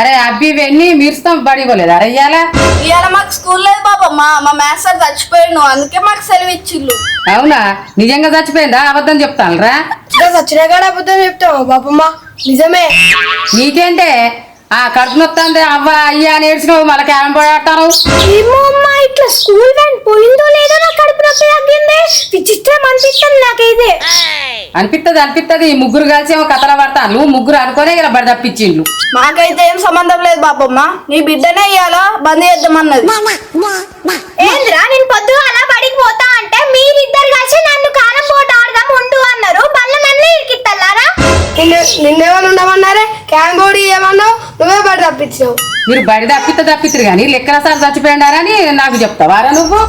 అరే అబ్బి ఇవన్నీ మీరుస్తాం బడిపోలేదు అరే ఇవాళ మాకు స్కూల్ లేదు బాబమ్మ. మా మ్యాథ్స్ సార్ చచ్చిపోయాడు, అందుకే మాకు సెలవు ఇచ్చిళ్ళు. అవునా నిజంగా చచ్చిపోయిందా అబద్ధం చెప్తాను రా? సచిన కాడ అబద్ధం చెప్తావు బాపమ్మ? నిజమే. నీకేంటే ఆ కడుపు నొత్తంది అవ్వ అయ్యా అని ఏడ్చినావు మళ్ళీ క్యారం పోయాటాను. ఏమో అమ్మా ఇట్లా స్కూల్ వ్యాన్ పోయిందో లేదో నా కడుపు నొప్పి తగ్గింది. విచిత్రం అనిపిస్తుంది నాకైతే. అనిపిస్తుంది ముగ్గురు కలిసి ఏమో కథల పడతాను ముగ్గురు అనుకోనే ఇలా బడి తప్పించిండ్లు. మాకైతే ఏం సంబంధం లేదు బాబమ్మ. నీ బిడ్డనే ఇవాళ బంద్ చేద్దామన్నది. ఏంద్రా నేను పొద్దు అలా బడికి పోతా అంటే మీరిద్దరు కలిసి నన్ను కారం పోట ఆడదాం ఉండు అన్నారు. మళ్ళీ నన్ను ఇరికిత్తల్లారా? నిన్నేమని ఉండమన్నారే? క్యాన్ బోర్డు ఏమన్నావు? నువ్వే బడి తప్పించావు. మీరు బడి తప్పిస్తారు కానీ లెక్కల సార్ చచ్చిపోయినారని నాకు చెప్తావారా నువ్వు?